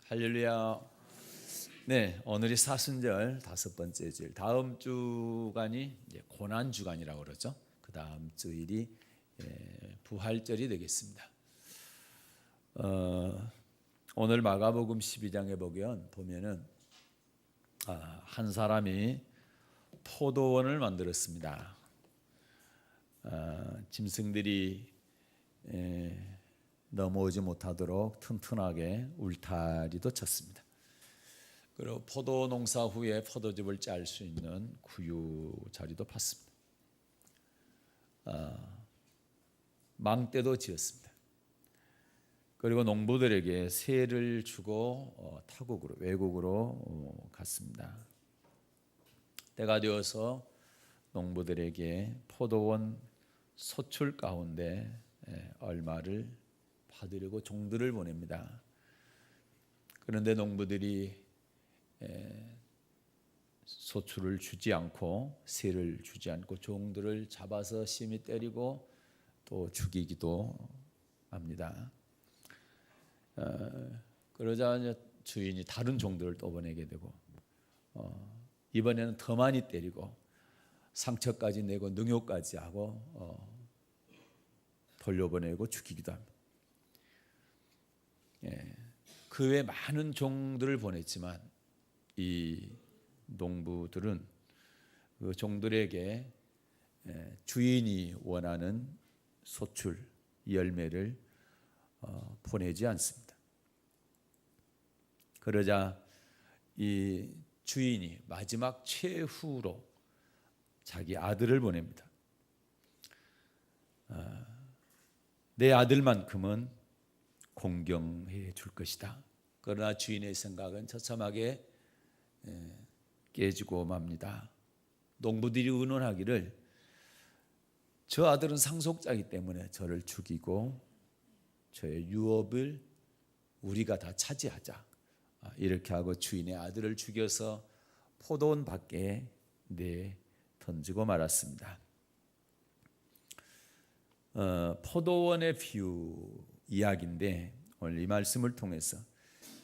할렐루야. 네, 오늘이 사순절 5번째 주일. 다음 주간이 이제 고난 주간이라고 그러죠. 그 다음 주일이 부활절이 되겠습니다. 오늘 마가복음 12장에 보면은 한 사람이 포도원을 만들었습니다. 짐승들이 넘어오지 못하도록 튼튼하게 울타리도 쳤습니다. 그리고 포도 농사 후에 포도즙을 짤 수 있는 구유 자리도 팠습니다. 망대도 지었습니다. 그리고 농부들에게 세를 주고 외국으로 갔습니다. 때가 되어서 농부들에게 포도원 소출 가운데 얼마를 받으려고 종들을 보냅니다. 그런데 농부들이 소출을 주지 않고 세를 주지 않고 종들을 잡아서 심히 때리고 또 죽이기도 합니다. 그러자 주인이 다른 종들을 또 보내게 되고 이번에는 더 많이 때리고 상처까지 내고 능욕까지 하고 돌려보내고 죽이기도 합니다. 그 외 많은 종들을 보냈지만 이 농부들은 그 종들에게 주인이 원하는 소출 열매를 보내지 않습니다. 그러자 이 주인이 마지막 최후로 자기 아들을 보냅니다. 내 아들만큼은 공경해 줄 것이다. 그러나 주인의 생각은 처참하게 깨지고 맙니다. 농부들이 의논하기를 저 아들은 상속자이기 때문에 저를 죽이고 저의 유업을 우리가 다 차지하자. 이렇게 하고 주인의 아들을 죽여서 포도원 밖에 던지고 말았습니다. 포도원의 비유 이야기인데 오늘 이 말씀을 통해서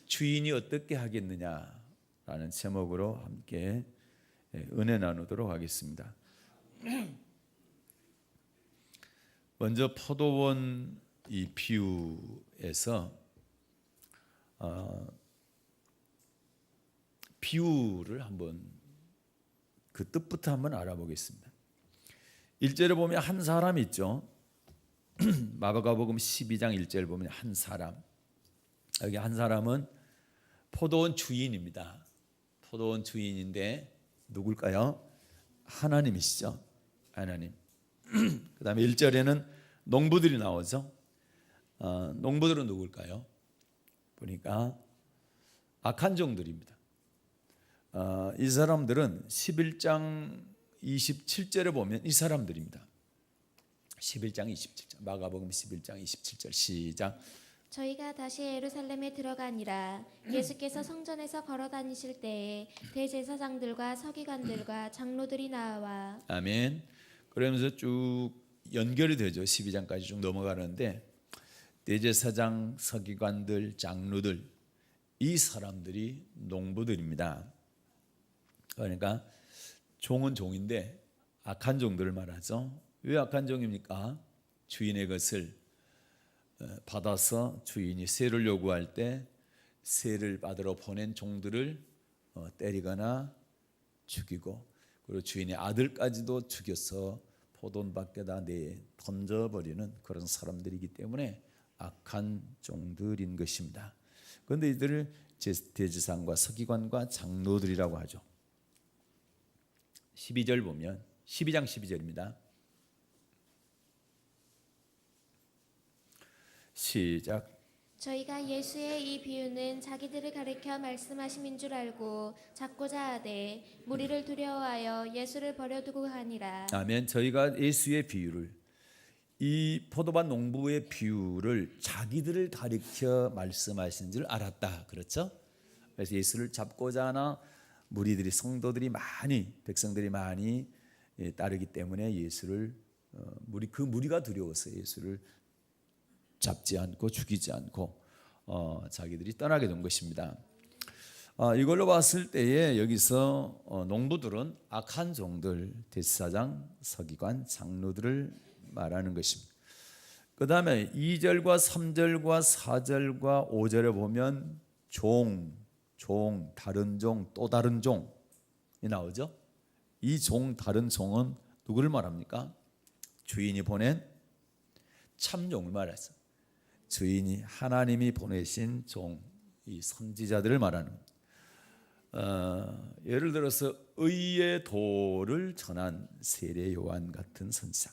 주인이 어떻게 하겠느냐라는 제목으로 함께 은혜 나누도록 하겠습니다. 먼저 포도원 이 비유에서 비유를 한번 그 뜻부터 한번 알아보겠습니다. 1절에 보면 한 사람 있죠. 마가복음 12장 1절 보면 한 사람, 여기 한 사람은 포도원 주인입니다. 포도원 주인인데 누굴까요? 하나님이시죠. 하나님. 그 다음에 1절에는 농부들이 나오죠. 농부들은 누굴까요? 보니까 악한 종들입니다. 이 사람들은 11장 27절에 보면 이 사람들입니다. 11장 27절 마가복음 11장 27절 시작. 저희가 다시 예루살렘에 들어가니라. 예수께서 성전에서 걸어 다니실 때에 대제사장들과 서기관들과 장로들이 나와. 아멘. 그러면서 쭉 연결이 되죠. 12장까지 쭉 넘어가는데 대제사장, 서기관들, 장로들 이 사람들이 농부들입니다. 그러니까 종은 종인데 악한 종들을 말하죠. 왜 악한 종입니까? 주인의 것을 받아서 주인이 세를 요구할 때 세를 받으러 보낸 종들을 때리거나 죽이고 그리고 주인의 아들까지도 죽여서 포도원 밖에다 던져버리는 그런 사람들이기 때문에 악한 종들인 것입니다. 그런데 이들을 대제사장과 서기관과 장로들이라고 하죠. 12절 보면 12장 12절입니다. 시작. 저희가 예수의 이 비유는 자기들을 가리켜 말씀하심인 줄 알고 잡고자 하되 무리를 두려워하여 예수를 버려두고 하니라. 아멘. 저희가 예수의 비유를 이 포도밭 농부의 비유를 자기들을 가리켜 말씀하신 줄 알았다. 그렇죠? 그래서 예수를 잡고자 하나 무리들이 성도들이 많이 백성들이 많이 따르기 때문에 예수를 그 무리가 두려워서 예수를 잡지 않고 죽이지 않고 자기들이 떠나게 된 것입니다. 이걸로 봤을 때에 여기서 농부들은 악한 종들, 대제사장, 서기관, 장로들을 말하는 것입니다. 그 다음에 2절과 3절과 4절과 5절에 보면 종, 다른 종, 또 다른 종이 나오죠. 이 종, 다른 종은 누구를 말합니까? 주인이 보낸 참종을 말하죠. 주인이 하나님이 보내신 종, 이 선지자들을 말하는 예를 들어서 의의 도를 전한 세례 요한 같은 선지자.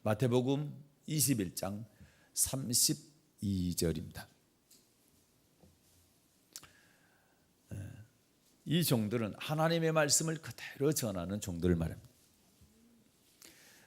마태복음 21장 32절입니다. 이 종들은 하나님의 말씀을 그대로 전하는 종들을 말합니다.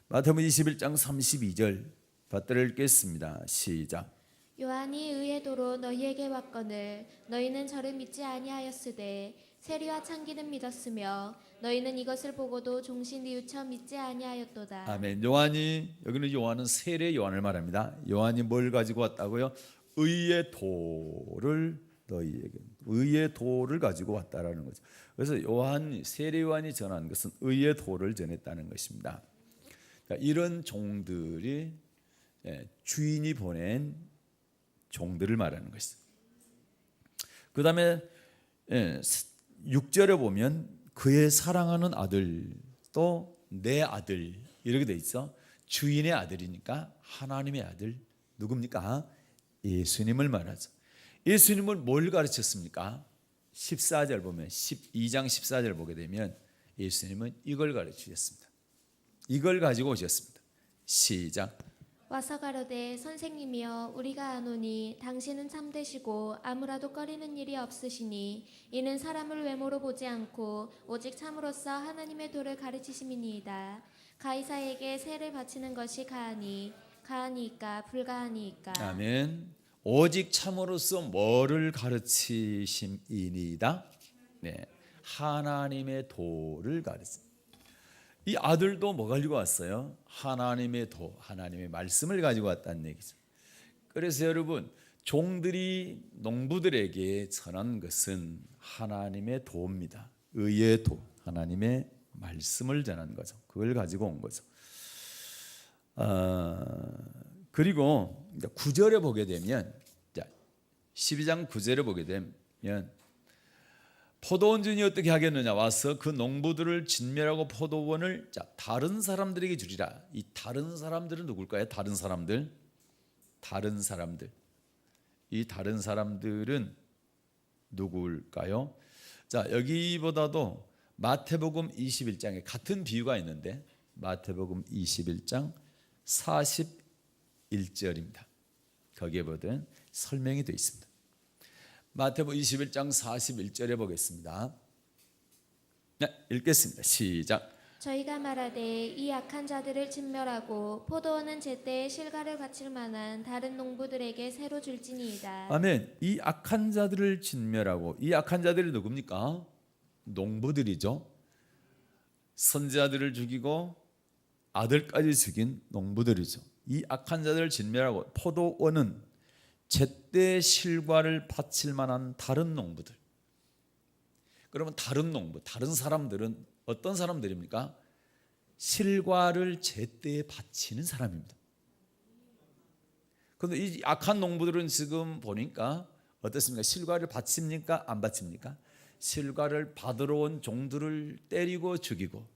마태복음 21장 32절 받들어 읽겠습니다. 시작. 요한이 의의 도로 너희에게 왔거늘 너희는 저를 믿지 아니하였으되 세리와 창기는 믿었으며 너희는 이것을 보고도 종신 뉘우쳐 믿지 아니하였도다. 아멘. 여기는 요한은 세례 요한을 말합니다. 요한이 뭘 가지고 왔다고요? 의의 도를 너희에게, 의의 도를 가지고 왔다라는 거죠. 그래서 세례 요한이 전한 것은 의의 도를 전했다는 것입니다. 이런 종들이 주인이 보낸 종들을 말하는 것이죠. 그 다음에 6절에 보면 그의 사랑하는 아들, 또 내 아들 이렇게 돼 있어. 주인의 아들이니까 하나님의 아들 누굽니까? 예수님을 말하죠. 예수님을 뭘 가르쳤습니까? 14절 보면 12장 14절 보게 되면 예수님은 이걸 가르치셨습니다. 이걸 가지고 오셨습니다. 시작. 와서 가로되 선생님이여 우리가 아노니 당신은 참되시고 아무라도 꺼리는 일이 없으시니 이는 사람을 외모로 보지 않고 오직 참으로써 하나님의 도를 가르치심이니이다. 가이사에게 세를 바치는 것이 가하니이까 불가하니이까. 아멘. 오직 참으로써 뭐를 가르치심이니이다. 네, 하나님의 도를 가르치. 이 아들도 뭐 가지고 왔어요? 하나님의 도, 하나님의 말씀을 가지고 왔다는 얘기죠. 그래서 여러분, 종들이 농부들에게 전한 것은 하나님의 도입니다. 의의 도, 하나님의 말씀을 전한 거죠. 그걸 가지고 온 거죠. 그리고 9절에 보게 되면, 12장 9절에 보게 되면 포도원주인이 어떻게 하겠느냐, 와서 그 농부들을 진멸하고 포도원을 다른 사람들에게 주리라. 이 다른 사람들은 누굴까요? 다른 사람들. 이 다른 사람들은 누구일까요? 여기보다도 마태복음 21장에 같은 비유가 있는데 마태복음 21장 41절입니다. 거기에 보면 설명이 되어 있습니다. 마태복음 21장 41절에 보겠습니다. 네, 읽겠습니다. 시작. 저희가 말하되 이 악한 자들을 진멸하고 포도원은 제때에 실과를 바칠 만한 다른 농부들에게 새로 줄지니이다. 아멘. 이 악한 자들을 진멸하고, 이 악한 자들이 누굽니까? 농부들이죠. 선지자들을 죽이고 아들까지 죽인 농부들이죠. 이 악한 자들을 진멸하고 포도원은 제때 실과를 바칠 만한 다른 농부들. 그러면 다른 농부, 다른 사람들은 어떤 사람들입니까? 실과를 제때에 바치는 사람입니다. 그런데 이 악한 농부들은 지금 보니까 어떻습니까? 실과를 바칩니까? 안 바칩니까? 실과를 받으러 온 종들을 때리고 죽이고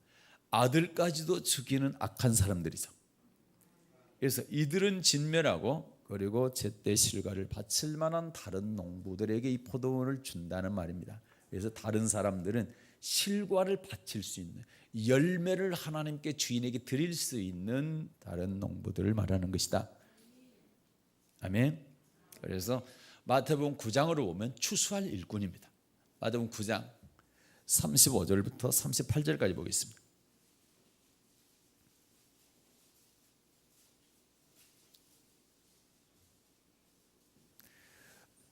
아들까지도 죽이는 악한 사람들이죠. 그래서 이들은 진멸하고, 그리고 제때 실과를 바칠 만한 다른 농부들에게 이 포도원을 준다는 말입니다. 그래서 다른 사람들은 실과를 바칠 수 있는, 열매를 하나님께 주인에게 드릴 수 있는 다른 농부들을 말하는 것이다. 아멘. 그래서 마태복음 9장으로 보면 추수할 일꾼입니다. 마태복음 9장 35절부터 38절까지 보겠습니다.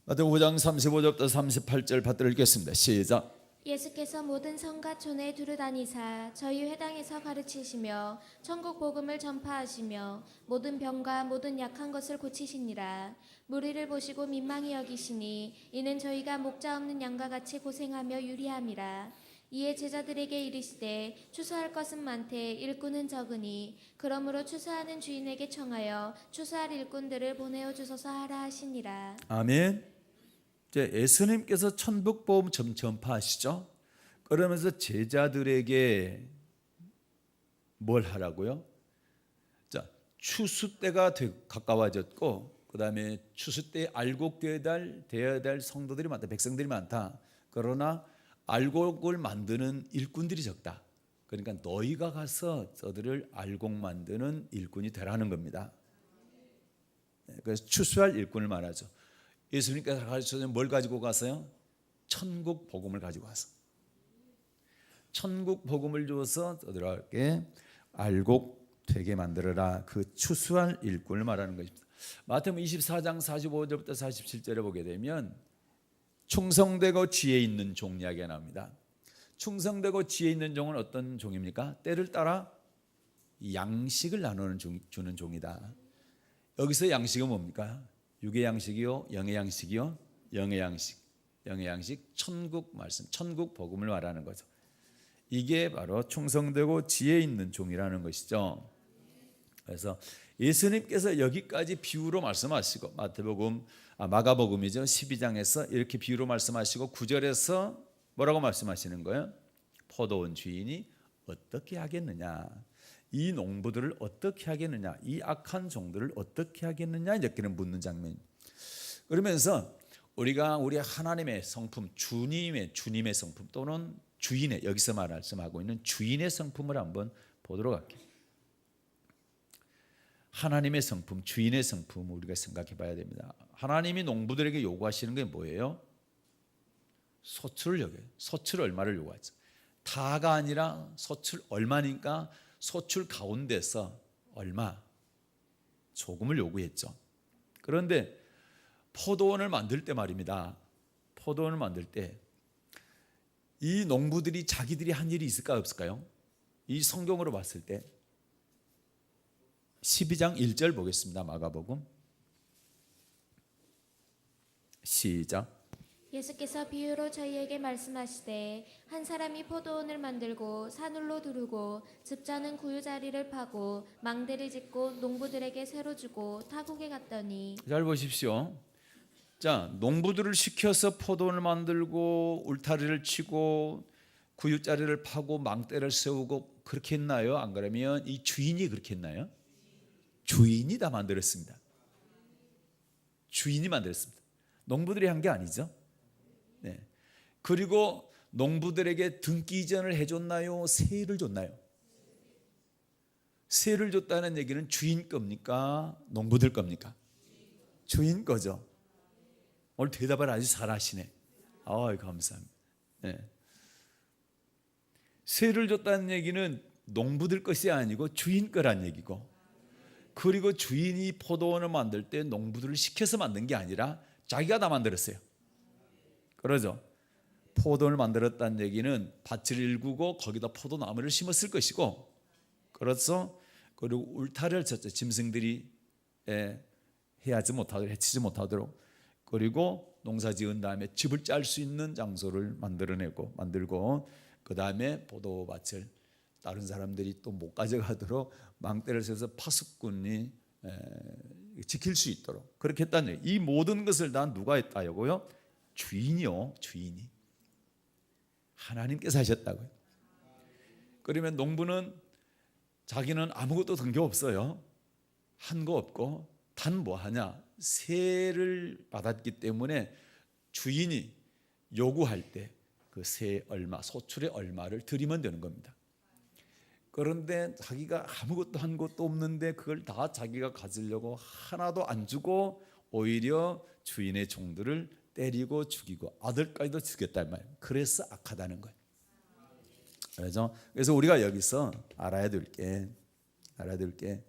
마태복음 9장 35절부터 38절 받들어 읽겠습니다. 시작. 예수께서 모든 성과 촌에 두루 다니사 저희 회당에서 가르치시며 천국 복음을 전파하시며 모든 병과 모든 약한 것을 고치시니라. 무리를 보시고 민망히 여기시니 이는 저희가 목자 없는 양과 같이 고생하며 유리함이라. 이에 제자들에게 이르시되 추수할 것은 많되 일꾼은 적으니 그러므로 추수하는 주인에게 청하여 추수할 일꾼들을 보내어 주소서 하라 하시니라. 아멘. 이제 예수님께서 천국 복음 전파하시죠. 그러면서 제자들에게 뭘 하라고요? 자, 추수 때가 가까워졌고, 그 다음에 추수 때 알곡되어야 될 성도들이 많다, 백성들이 많다. 그러나 알곡을 만드는 일꾼들이 적다. 그러니까 너희가 가서 저들을 알곡 만드는 일꾼이 되라는 겁니다. 그래서 추수할 일꾼을 말하죠. 예수님께서 가르쳐준 뭘 가지고 가서요? 천국 복음을 가지고 와서 천국 복음을 줘서 저들에게 알곡 되게 만들어라. 그 추수할 일꾼을 말하는 것입니다. 마태복음 24장 45절부터 47절에 보게 되면 충성되고 지혜 있는 종 이야기가 나옵니다. 충성되고 지혜 있는 종은 어떤 종입니까? 때를 따라 양식을 주는 종이다. 여기서 양식은 뭡니까? 육의 양식이요, 영의 양식이요, 영의 양식, 천국 말씀, 천국 복음을 말하는 거죠. 이게 바로 충성되고 지혜 있는 종이라는 것이죠. 그래서 예수님께서 여기까지 비유로 말씀하시고 마가복음이죠. 12장에서 이렇게 비유로 말씀하시고 9절에서 뭐라고 말씀하시는 거예요? 포도원 주인이 어떻게 하겠느냐? 이 농부들을 어떻게 하겠느냐? 이 악한 종들을 어떻게 하겠느냐? 이렇게 묻는 장면. 그러면서 우리가 우리 하나님의 성품, 주님의 성품 또는 주인의, 여기서 말씀하고 있는 주인의 성품을 한번 보도록 할게요. 하나님의 성품, 주인의 성품을 우리가 생각해 봐야 됩니다. 하나님이 농부들에게 요구하시는 게 뭐예요? 소출을 요구해요. 소출 얼마를 요구하죠? 다가 아니라 소출 얼마니까 소출 가운데서 얼마? 조금을 요구했죠. 그런데 포도원을 만들 때 말입니다. 포도원을 만들 때 이 농부들이 자기들이 한 일이 있을까 없을까요? 이 성경으로 봤을 때 12장 1절 보겠습니다. 마가복음 시작. 예수께서 비유로 저희에게 말씀하시되 한 사람이 포도원을 만들고 산울로 두르고 집자는 구유자리를 파고 망대를 짓고 농부들에게 새로 주고 타국에 갔더니. 잘 보십시오. 자, 농부들을 시켜서 포도원을 만들고 울타리를 치고 구유자리를 파고 망대를 세우고 그렇게 했나요? 안 그러면 이 주인이 그렇게 했나요? 주인이 다 만들었습니다. 주인이 만들었습니다. 농부들이 한 게 아니죠. 네. 그리고 농부들에게 등기 이전을 해줬나요? 세를 줬나요? 세를 줬다는 얘기는 주인 겁니까? 농부들 겁니까? 주인 거죠. 오늘 대답을 아주 잘하시네. 감사합니다. 네. 세를 줬다는 얘기는 농부들 것이 아니고 주인 거란 얘기고, 그리고 주인이 포도원을 만들 때 농부들을 시켜서 만든 게 아니라 자기가 다 만들었어요. 그러죠. 포도원을 만들었다는 얘기는 밭을 일구고 거기다 포도나무를 심었을 것이고, 그래서 그리고 울타리를 쳤죠. 짐승들이 해치지 못하도록. 그리고 농사 지은 다음에 집을 짤 수 있는 장소를 만들고 그 다음에 포도밭을 다른 사람들이 또 못 가져가도록 망대를 세워서 파수꾼이 지킬 수 있도록 그렇게 했다는 얘기예요. 이 모든 것을 다 누가 했다고요? 주인이요. 주인이 하나님께서 하셨다고요. 그러면 농부는 자기는 아무것도 든 게 없어요. 한 거 없고 단 뭐 하냐? 세를 받았기 때문에 주인이 요구할 때 그 세 얼마, 소출의 얼마를 드리면 되는 겁니다. 그런데 자기가 아무것도 한 것도 없는데 그걸 다 자기가 가지려고 하나도 안 주고 오히려 주인의 종들을 때리고 죽이고 아들까지도 죽였단 말이에요. 그래서 악하다는 거예요. 그래서 우리가 여기서 알아야 될 게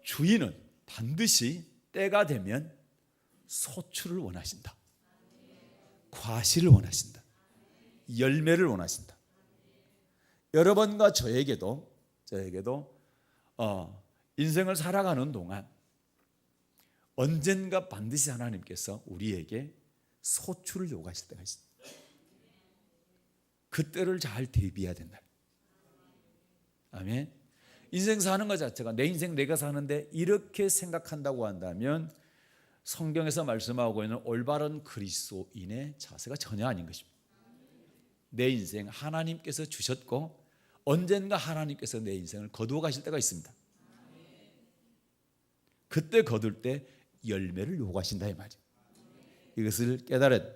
주인은 반드시 때가 되면 소출을 원하신다. 과실을 원하신다. 열매를 원하신다. 여러분과 저에게도 인생을 살아가는 동안 언젠가 반드시 하나님께서 우리에게 소출을 요구하실 때가 있습니다. 그때를 잘 대비해야 된다. 아멘. 인생 사는 것 자체가 내 인생 내가 사는데 이렇게 생각한다고 한다면 성경에서 말씀하고 있는 올바른 그리스도인의 자세가 전혀 아닌 것입니다. 내 인생 하나님께서 주셨고 언젠가 하나님께서 내 인생을 거두어 가실 때가 있습니다. 그때 거둘 때 열매를 요구하신다 이 말이에요. 이것을 깨달아야 돼요.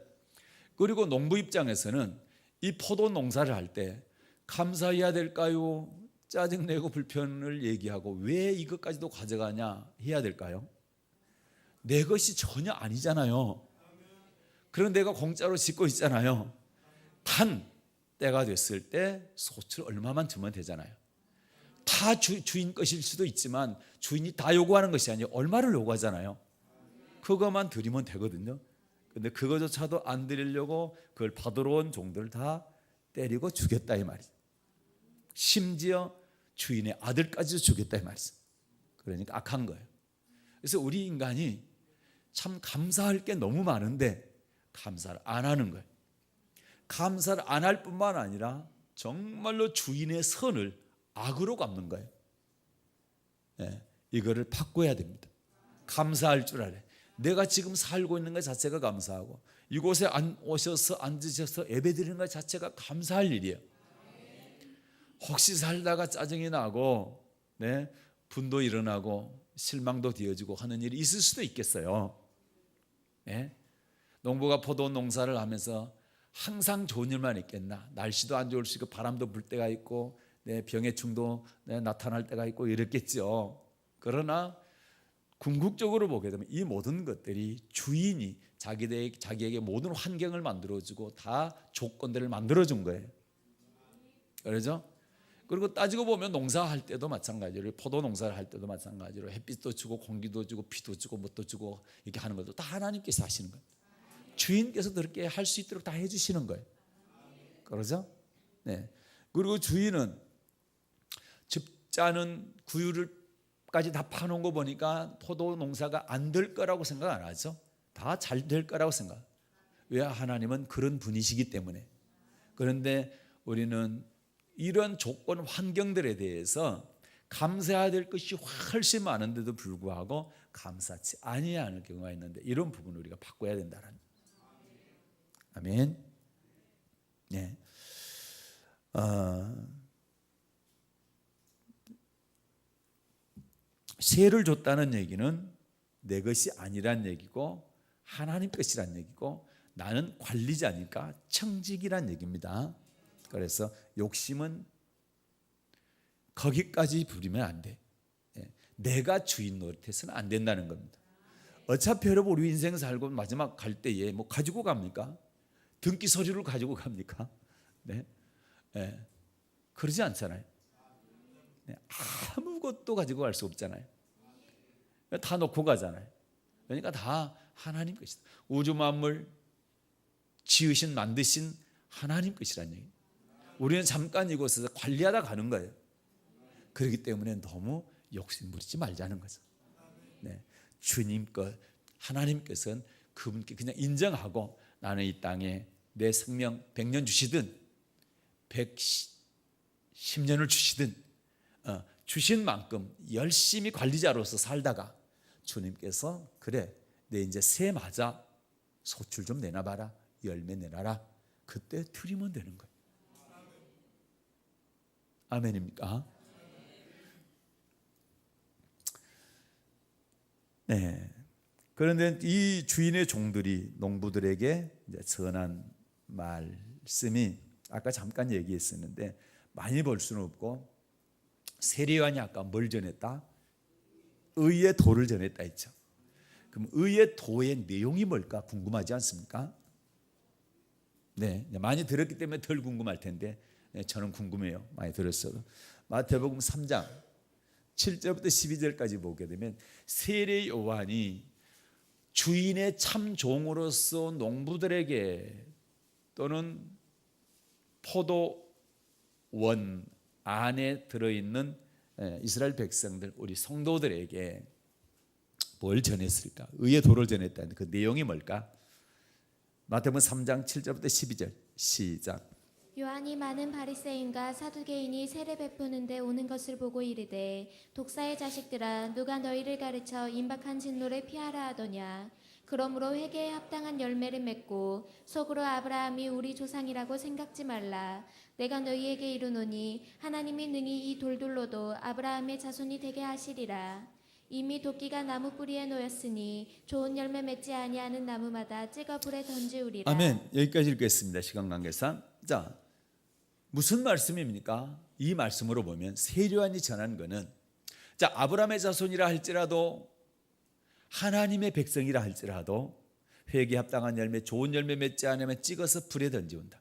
그리고 농부 입장에서는 이 포도 농사를 할 때 감사해야 될까요? 짜증내고 불편을 얘기하고 왜 이것까지도 가져가냐 해야 될까요? 내 것이 전혀 아니잖아요. 그런 내가 공짜로 짓고 있잖아요. 단 때가 됐을 때 소출 얼마만 주면 되잖아요. 다 주인 것일 수도 있지만 주인이 다 요구하는 것이 아니에요. 얼마를 요구하잖아요. 그것만 드리면 되거든요. 근데 그거조차도 안 드리려고 그걸 받으러 온 종들을 다 때리고 죽였다 이 말이죠. 심지어 주인의 아들까지도 죽였다 이 말이죠. 그러니까 악한 거예요. 그래서 우리 인간이 참 감사할 게 너무 많은데 감사를 안 하는 거예요. 감사를 안 할 뿐만 아니라 정말로 주인의 선을 악으로 갚는 거예요. 네, 이거를 바꿔야 됩니다. 감사할 줄 알아요. 내가 지금 살고 있는 것 자체가 감사하고 이곳에 오셔서 앉으셔서 예배드리는 것 자체가 감사할 일이에요. 혹시 살다가 짜증이 나고 분도 일어나고 실망도 되어지고 하는 일이 있을 수도 있겠어요. 농부가 포도 농사를 하면서 항상 좋은 일만 있겠나? 날씨도 안 좋을 수 있고 바람도 불 때가 있고 병해충도 나타날 때가 있고 이랬겠죠. 그러나 궁극적으로 보게 되면 이 모든 것들이 주인이 자기에게 모든 환경을 만들어주고 다 조건들을 만들어준 거예요. 그렇죠? 그리고 따지고 보면 농사할 때도 마찬가지로 포도 농사를 할 때도 마찬가지로 햇빛도 주고 공기도 주고 비도 주고 뭣도 주고 이렇게 하는 것도 다 하나님께서 하시는 거예요. 주인께서 그렇게 할 수 있도록 다 해주시는 거예요. 그렇죠? 네. 그리고 주인은 즙짜는 구유를까지 다 파놓은 거 보니까 포도 농사가 안 될 거라고 생각 안 하죠. 다 잘 될 거라고 생각. 왜? 하나님은 그런 분이시기 때문에. 그런데 우리는 이런 조건 환경들에 대해서 감사해야 될 것이 훨씬 많은데도 불구하고 감사치 아니하는 경우가 있는데 이런 부분을 우리가 바꿔야 된다는. 아멘. 네. 세를 줬다는 얘기는 내 것이 아니란 얘기고 하나님 것이란 얘기고 나는 관리자니까 청직이란 얘기입니다. 그래서 욕심은 거기까지 부리면 안 돼. 내가 주인 노릇해서는 안 된다는 겁니다. 어차피 여러분 우리 인생 살고 마지막 갈 때에 뭐 가지고 갑니까? 등기 서류를 가지고 갑니까? 네. 그러지 않잖아요. 아무것도 가지고 갈 수 없잖아요. 다 놓고 가잖아요. 그러니까 다 하나님 것이다. 우주 만물 지으신 만드신 하나님 것이라는 얘기. 우리는 잠깐 이곳에서 관리하다 가는 거예요. 그렇기 때문에 너무 욕심 부리지 말자는 거죠. 네. 주님 것 하나님께서는 그분께 그냥 인정하고 나는 이 땅에 내 생명 100년 주시든 110년을 주시든 주신 만큼 열심히 관리자로서 살다가 주님께서 그래 내 이제 새 맞아 소출 좀 내놔봐라 열매 내놔라 그때 드리면 되는 거예요. 아멘입니까? 네. 그런데 이 주인의 종들이 농부들에게 이제 전한 말씀이 아까 잠깐 얘기했었는데 많이 볼 수는 없고 세례요한이 아까 뭘 전했다? 의의 도를 전했다 했죠. 그럼 의의 도의 내용이 뭘까 궁금하지 않습니까? 네, 많이 들었기 때문에 덜 궁금할 텐데 저는 궁금해요. 많이 들었어도. 마태복음 3장 7절부터 12절까지 보게 되면 세례 요한이 주인의 참 종으로서 농부들에게 또는 포도원 안에 들어있는 이스라엘 백성들, 우리 성도들에게 뭘 전했을까? 의의 도를 전했다는 그 내용이 뭘까? 마태복음 3장 7절부터 12절 시작. 요한이 많은 바리새인과 사두개인이 세례 베푸는데 오는 것을 보고 이르되 독사의 자식들아 누가 너희를 가르쳐 임박한 진노를 피하라 하더냐. 그러므로 회개에 합당한 열매를 맺고 속으로 아브라함이 우리 조상이라고 생각지 말라. 내가 너희에게 이르노니 하나님이 능히 이 돌들로도 아브라함의 자손이 되게 하시리라. 이미 도끼가 나무 뿌리에 놓였으니 좋은 열매 맺지 아니하는 나무마다 찍어 불에 던지우리라. 아멘. 여기까지 읽겠습니다. 시간 관계상. 자, 무슨 말씀입니까? 이 말씀으로 보면 세례요한이 전한 것은, 자, 아브라함의 자손이라 할지라도 하나님의 백성이라 할지라도 회개에 합당한 열매, 좋은 열매 맺지 않으면 찍어서 불에 던지운다.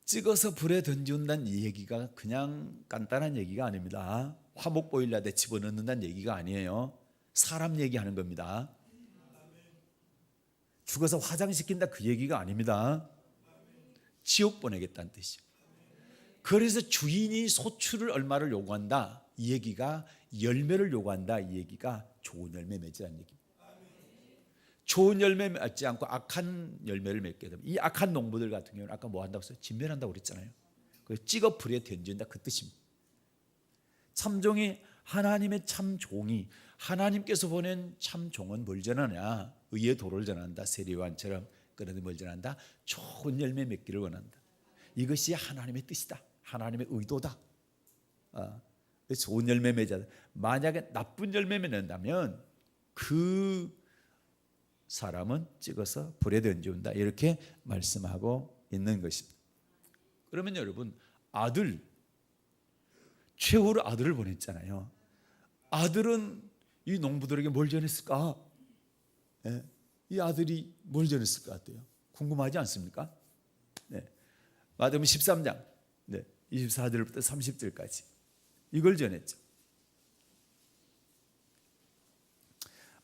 찍어서 불에 던지운다는 이 얘기가 그냥 간단한 얘기가 아닙니다. 화목 보일러에 집어넣는다는 얘기가 아니에요. 사람 얘기하는 겁니다. 죽어서 화장시킨다 그 얘기가 아닙니다. 지옥 보내겠다는 뜻이죠. 그래서 주인이 소출을 얼마를 요구한다, 이 얘기가 열매를 요구한다, 이 얘기가 좋은 열매 맺으라는 얘기입니다. 좋은 열매 맺지 않고 악한 열매를 맺게 되면, 이 악한 농부들 같은 경우는 아까 뭐 한다고 했어요? 진멸한다고 그랬잖아요. 그 찍어 불에 던진다 그 뜻입니다. 참종이, 하나님의 참종이, 하나님께서 보낸 참종은 뭘 전하냐? 의의 도를 전한다. 세례요한처럼. 그런데 뭘 전한다? 좋은 열매 맺기를 원한다. 이것이 하나님의 뜻이다. 하나님의 의도다. 좋은 열매 맺어야 돼. 만약에 나쁜 열매 맺는다면 그 사람은 찍어서 불에 던지운다. 이렇게 말씀하고 있는 것입니다. 그러면 여러분, 아들, 최후로 아들을 보냈잖아요. 아들은 이 농부들에게 뭘 전했을까? 네. 이 아들이 뭘 전했을 것 같아요? 궁금하지 않습니까? 네. 마태복음 13장 24절부터 30절까지 이걸 전했죠.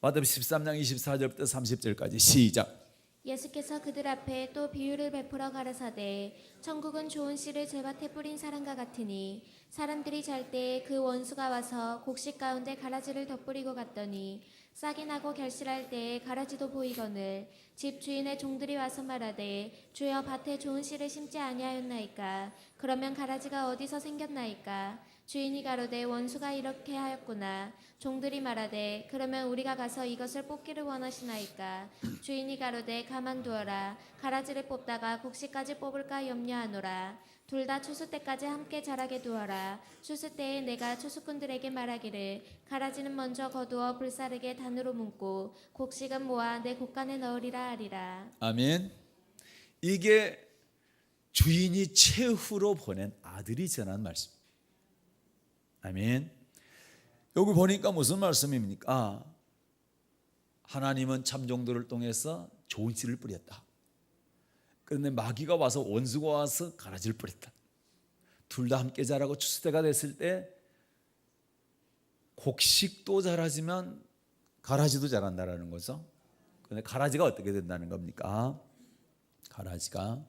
마태복음 13장 24절부터 30절까지 시작. 예수께서 그들 앞에 또 비유를 베풀어 가라사대 천국은 좋은 씨를 제밭에 뿌린 사람과 같으니 사람들이 잘 때에 그 원수가 와서 곡식 가운데 가라지를 덧뿌리고 갔더니 싹이 나고 결실할 때에 가라지도 보이거늘 집 주인의 종들이 와서 말하되 주여 밭에 좋은 씨를 심지 아니하였나이까. 그러면 가라지가 어디서 생겼나이까. 주인이 가로되 원수가 이렇게 하였구나. 종들이 말하되 그러면 우리가 가서 이것을 뽑기를 원하시나이까. 주인이 가로되 가만두어라. 가라지를 뽑다가 곡식까지 뽑을까 염려하노라. 둘 다 추수 때까지 함께 자라게 두어라. 추수 때에 내가 추수꾼들에게 말하기를 가라지는 먼저 거두어 불사르게 단으로 묶고 곡식은 모아 내 곡간에 넣으리라 하리라. 아멘. 이게 주인이 최후로 보낸 아들이 전한 말씀. 아멘. 여기 보니까 무슨 말씀입니까? 하나님은 참종들을 통해서 좋은 씨를 뿌렸다. 그런데 마귀가 와서, 원수가 와서 가라지를 뿌렸다. 둘 다 함께 자라고 추수 때가 됐을 때 곡식도 자라지만 가라지도 자란다라는 거죠. 그런데 가라지가 어떻게 된다는 겁니까?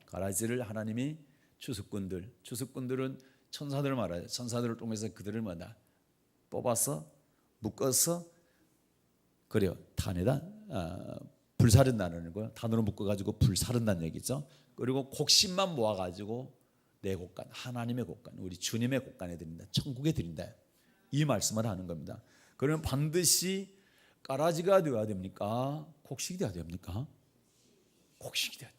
가라지를 하나님이 추수꾼들은 천사들을 말하죠. 천사들을 통해서 그들을 뽑아서 묶어서 그래요. 탄에다 불사른다는 거예요. 단으로 묶어가지고 불사른다는 얘기죠. 그리고 곡식만 모아가지고 내 곡간, 하나님의 곡간, 우리 주님의 곡간에 드린다. 천국에 드린다. 이 말씀을 하는 겁니다. 그러면 반드시 가라지가 되어야 됩니까? 곡식이 되어야 됩니까? 곡식이 되어야 됩니다.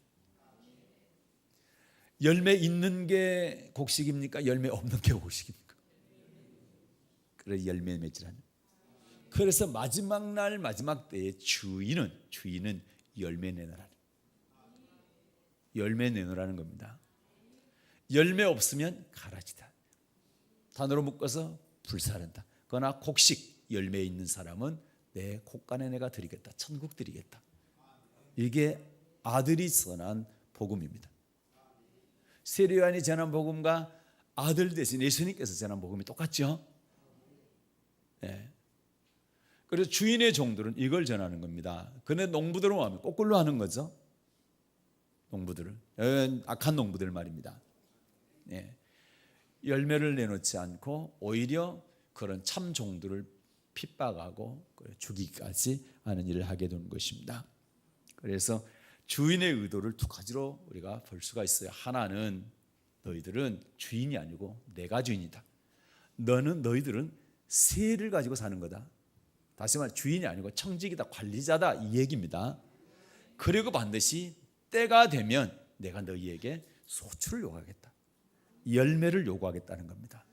열매 있는 게 곡식입니까? 열매 없는 게 곡식입니까? 그래, 열매 맺으라는. 그래서 마지막 날 마지막 때에 주인은 열매 내놓으라는 겁니다. 열매 없으면 가라지다. 단으로 묶어서 불사른다. 그러나 곡식, 열매 있는 사람은 내 곡간에 내가 드리겠다. 천국 드리겠다. 이게 아들이 전한 복음입니다. 세례요한이 전한 복음과 아들 대신 예수님께서 전한 복음이 똑같죠? 네. 그래서 주인의 종들은 이걸 전하는 겁니다. 그런데 농부들은 뭐 하면 거꾸로 하는 거죠. 농부들을, 악한 농부들 말입니다. 예. 열매를 내놓지 않고 오히려 그런 참 종들을 핍박하고 죽이기까지 하는 일을 하게 되는 것입니다. 그래서 주인의 의도를 두 가지로 우리가 볼 수가 있어요. 하나는 너희들은 주인이 아니고 내가 주인이다. 너희들은 세를 가지고 사는 거다. 다시 말해 주인이 아니고 청직이다, 관리자다, 이 얘기입니다. 그리고 반드시 때가 되면 내가 너희에게 소출을 요구하겠다, 열매를 요구하겠다는 겁니다.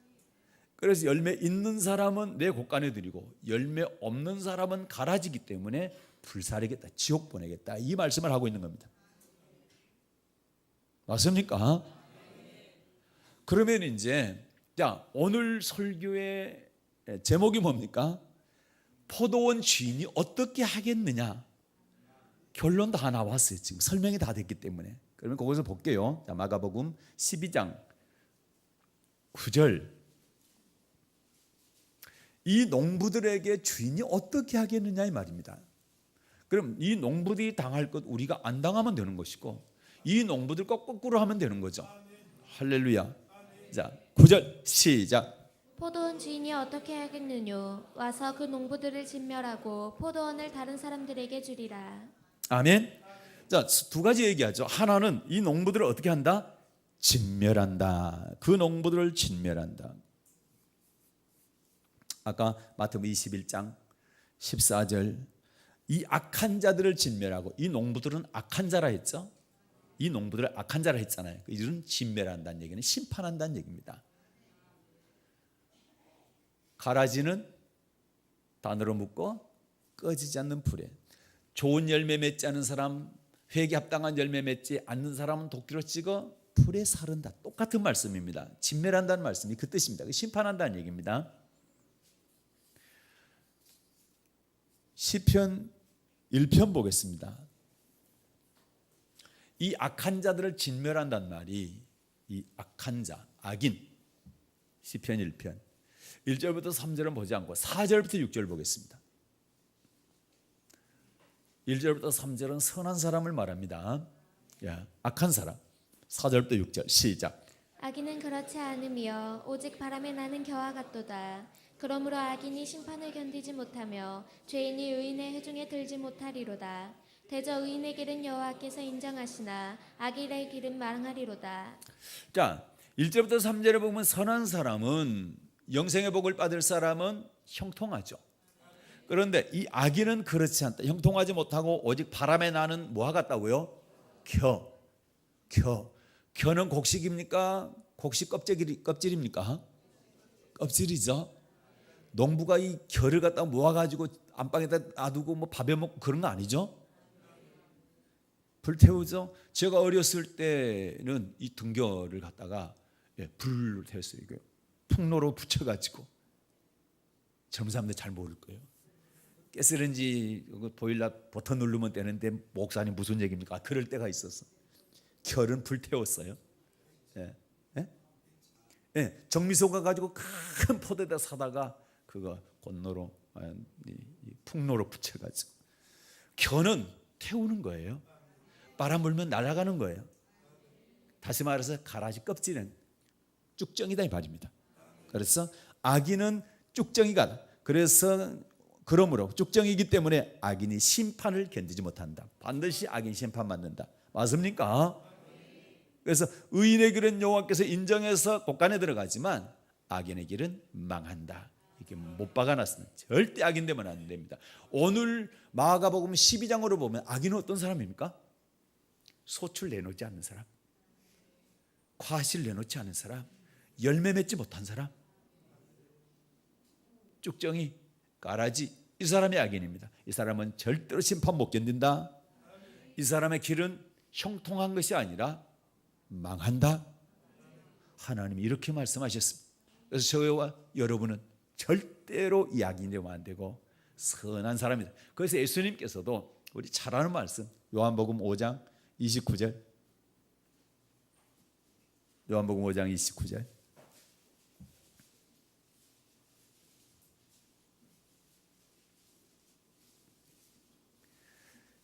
그래서 열매 있는 사람은 내 곳간에 드리고 열매 없는 사람은 갈아지기 때문에 불사르겠다, 지옥 보내겠다, 이 말씀을 하고 있는 겁니다. 맞습니까? 그러면 이제 오늘 설교의 제목이 뭡니까? 포도원 주인이 어떻게 하겠느냐. 결론 다 나왔어요. 지금 설명이 다 됐기 때문에. 그러면 거기서 볼게요. 마가복음 12장 9절. 이 농부들에게 주인이 어떻게 하겠느냐 이 말입니다. 그럼 이 농부들이 당할 것 우리가 안 당하면 되는 것이고, 이 농부들 거꾸로 하면 되는 거죠. 할렐루야. 자, 9절 시작. 포도원 주인이 어떻게 하겠느뇨? 와서 그 농부들을 진멸하고 포도원을 다른 사람들에게 주리라. 아멘. 자, 두 가지 얘기하죠. 하나는 이 농부들을 어떻게 한다? 진멸한다. 그 농부들을 진멸한다. 아까 마태복음 21장 14절, 이 악한 자들을 진멸하고, 이 농부들은 악한 자라 했죠. 이 농부들을 악한 자라 했잖아요. 이들은 진멸한다는 얘기는 심판한다는 얘기입니다. 가라지는 단으로 묶고 꺼지지 않는 불에, 좋은 열매 맺지 않은 사람, 회개 합당한 열매 맺지 않는 사람은 도끼로 찍어 불에 사른다. 똑같은 말씀입니다. 진멸한다는 말씀이 그 뜻입니다. 심판한다는 얘기입니다. 시편 1편 보겠습니다. 이 악한 자들을 진멸한다는 말이, 이 악한 자, 악인, 시편 1편 1절부터 3절은 보지 않고 4절부터 6절 보겠습니다. 1절부터 3절은 선한 사람을 말합니다. 악한 사람. 4절부터 6절 시작. 악인은 그렇지 않으며 오직 바람에 나는 겨와 같도다. 그러므로 악인이 심판을 견디지 못하며 죄인이 의인의 회중에 들지 못하리로다. 대저 의인의 길은 여호와께서 인정하시나 악인의 길은 망하리로다. 자, 1절부터 3절에 보면 선한 사람은, 영생의 복을 받을 사람은 형통하죠. 그런데 이 악인은 그렇지 않다. 형통하지 못하고 오직 바람에 나는 뭐와 같다고요? 겨는 곡식입니까? 곡식 껍질입니까? 껍질이죠. 농부가 이 겨를 갖다가 모아가지고 안방에다 놔두고 뭐 밥에 먹고 그런 거 아니죠? 불태우죠. 제가 어렸을 때는 이 등겨를 갖다가 불을 태웠어요. 이거 풍로로 붙여가지고. 젊은 사람들 잘 모를 거예요. 가스레인지 보일러 버튼 누르면 되는데 목사님 무슨 얘기입니까? 그럴 때가 있었어. 결은 불태웠어요. 정미소가 가지고 큰 포대에다 사다가 그거 건노로, 풍로로 붙여가지고. 겨는 태우는 거예요. 바람 불면 날아가는 거예요. 다시 말해서 가라지 껍질은 쭉정이다 이 말입니다. 그래서 악인은 쭉정이가, 그러므로 쭉정이기 때문에 악인이 심판을 견디지 못한다. 반드시 악인 심판받는다. 맞습니까? 그래서 의인의 길은 여호와께서 인정해서 곳간에 들어가지만 악인의 길은 망한다. 이게 못 박아놨으면 절대 악인 되면 안 됩니다. 오늘 마가복음 12장으로 보면 악인은 어떤 사람입니까? 소출 내놓지 않는 사람, 과실 내놓지 않은 사람, 열매 맺지 못한 사람, 쭉정이, 가라지, 이 사람이 악인입니다. 이 사람은 절대로 심판 못 견딘다. 이 사람의 길은 형통한 것이 아니라 망한다. 하나님이 이렇게 말씀하셨습니다. 그래서 저와 여러분은 절대로 이 악인이 되면 안 되고 선한 사람이다. 그래서 예수님께서도 우리 잘 아는 말씀, 요한복음 5장 29절, 요한복음 5장 29절,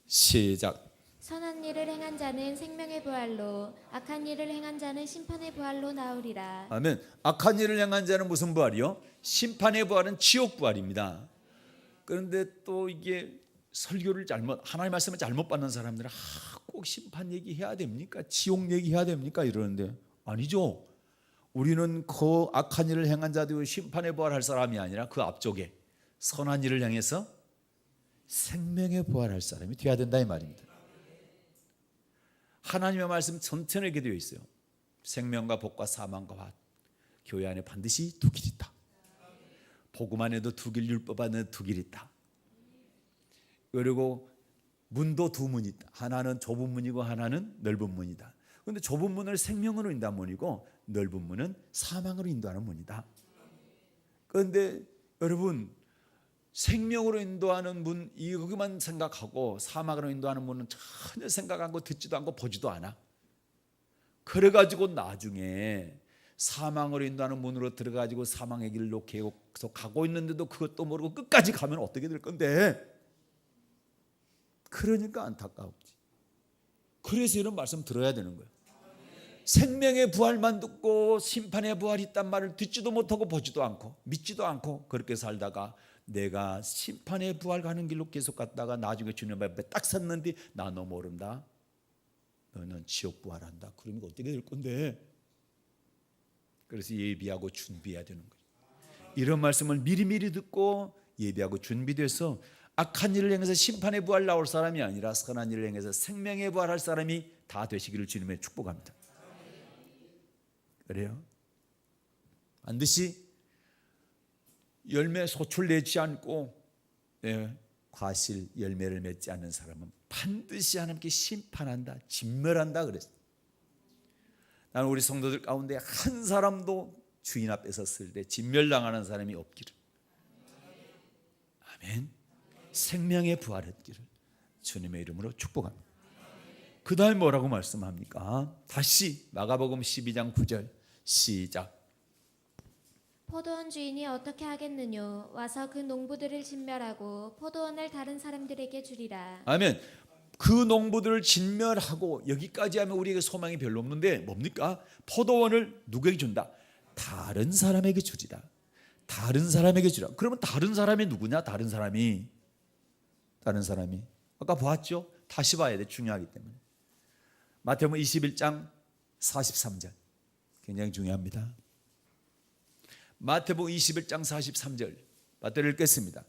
시작. 선한 일을 행한 자는 생명의 부활로 악한 일을 행한 자는 심판의 부활로 나오리라. 아멘. 악한 일을 행한 자는 무슨 부활이요? 심판의 부활은 지옥 부활입니다. 그런데 또 이게 설교를 하나님 말씀을 잘못 받는 사람들은 꼭 심판 얘기해야 됩니까? 지옥 얘기해야 됩니까? 이러는데 아니죠. 우리는 그 악한 일을 행한 자도 심판의 부활할 사람이 아니라 그 앞쪽에 선한 일을 향해서 생명의 부활할 사람이 되어야 된다 이 말입니다. 하나님의 말씀 전체에 이렇게 되어 있어요. 생명과 복과 사망과 화, 교회 안에 반드시 두 길이 있다. 복음 안에도 두 길, 율법 안에도 두 길이 있다. 그리고 문도 두 문이 있다. 하나는 좁은 문이고 하나는 넓은 문이다. 그런데 좁은 문을 생명으로 인도하는 문이고 넓은 문은 사망으로 인도하는 문이다. 그런데 여러분, 생명으로 인도하는 문 이거만 생각하고 사망으로 인도하는 문은 전혀 생각 않고 듣지도 않고 보지도 않아. 그래가지고 나중에 사망으로 인도하는 문으로 들어가지고 사망의 길로 계속 가고 있는데도 그것도 모르고 끝까지 가면 어떻게 될 건데? 그러니까 안타까웠지. 그래서 이런 말씀 들어야 되는 거예요. 생명의 부활만 듣고 심판의 부활이 있단 말을 듣지도 못하고 보지도 않고 믿지도 않고 그렇게 살다가 내가 심판의 부활 가는 길로 계속 갔다가 나중에 주님 앞에 딱 섰는데 나 너 모른다. 너는 지옥 부활한다. 그러면 어떻게 될 건데? 그래서 예비하고 준비해야 되는 거예요. 이런 말씀을 미리미리 듣고 예비하고 준비돼서 악한 일을 행해서 심판의 부활 나올 사람이 아니라 선한 일을 행해서 생명의 부활할 사람이 다 되시기를 주님의 축복합니다. 그래요? 반드시 열매 소출 내지 않고 과실 열매를 맺지 않는 사람은 반드시 하나님께 심판한다, 진멸한다 그랬어요. 나는 우리 성도들 가운데 한 사람도 주인 앞에 섰을 때 진멸당하는 사람이 없기를. 아멘. 생명의 부활했기를 주님의 이름으로 축복합니다. 그 다음에 뭐라고 말씀합니까? 다시 마가복음 12장 9절 시작. 포도원 주인이 어떻게 하겠느뇨? 와서 그 농부들을 진멸하고 포도원을 다른 사람들에게 주리라. 아멘. 그 농부들을 진멸하고 여기까지 하면 우리에게 소망이 별로 없는데 뭡니까? 포도원을 누구에게 준다? 다른 사람에게 주리라. 다른 사람에게 주라. 그러면 다른 사람이 누구냐? 다른 사람이 아까 보았죠? 다시 봐야 돼. 중요하기 때문에. 마태복음 21장 43절 굉장히 중요합니다. 마태복음 21장 43절 마태를 읽겠습니다.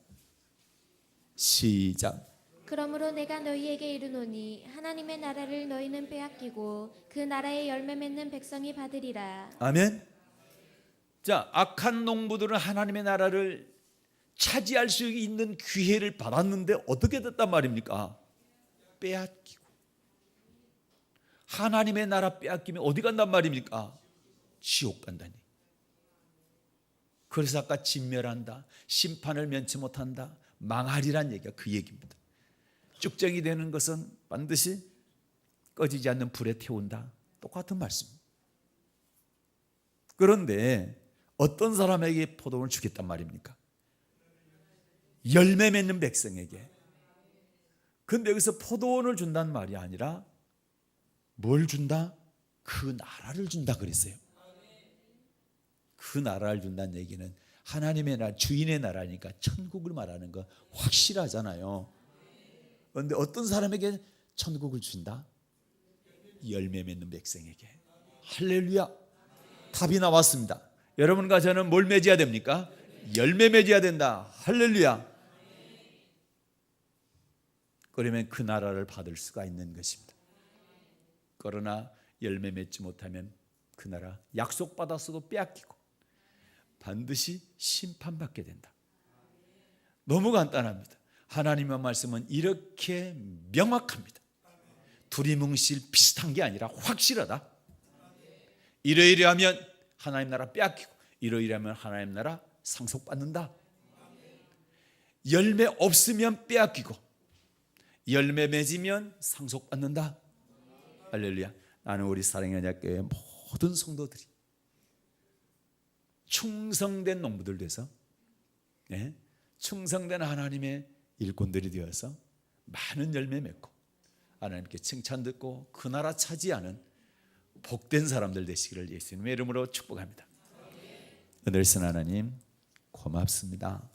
시작. 그러므로 내가 너희에게 이르노니 하나님의 나라를 너희는 빼앗기고 그 나라의 열매 맺는 백성이 받으리라. 아멘. 자, 악한 농부들은 하나님의 나라를 차지할 수 있는 기회를 받았는데 어떻게 됐단 말입니까? 빼앗기고. 하나님의 나라 빼앗기면 어디 간단 말입니까? 지옥 간다니. 그래서 아까 진멸한다, 심판을 면치 못한다, 망하리란 얘기가 그 얘기입니다. 쭉정이 되는 것은 반드시 꺼지지 않는 불에 태운다. 똑같은 말씀. 그런데 어떤 사람에게 포도원을 주겠단 말입니까? 열매 맺는 백성에게. 근데 여기서 포도원을 준다는 말이 아니라 뭘 준다? 그 나라를 준다 그랬어요. 그 나라를 준다는 얘기는 하나님의 나라, 주인의 나라니까 천국을 말하는 거 확실하잖아요. 그런데 어떤 사람에게 천국을 준다? 열매 맺는 백성에게. 할렐루야. 답이 나왔습니다. 여러분과 저는 뭘 맺어야 됩니까? 열매 맺어야 된다. 할렐루야. 그러면 그 나라를 받을 수가 있는 것입니다. 그러나 열매 맺지 못하면 그 나라 약속받았어도 빼앗기고 반드시 심판받게 된다. 너무 간단합니다. 하나님의 말씀은 이렇게 명확합니다. 두리뭉실 비슷한 게 아니라 확실하다. 이러이러하면 하나님 나라 빼앗기고 이러이러하면 하나님 나라 상속받는다. 열매 없으면 빼앗기고 열매 맺으면 상속받는다. 할렐루야. 나는 우리 사랑의 언약교회 모든 성도들이 충성된 농부들 돼서 충성된 하나님의 일꾼들이 되어서 많은 열매 맺고 하나님께 칭찬 듣고 그 나라 차지하는 복된 사람들 되시기를 예수님의 이름으로 축복합니다. 은혜를 쓰는 하나님 고맙습니다.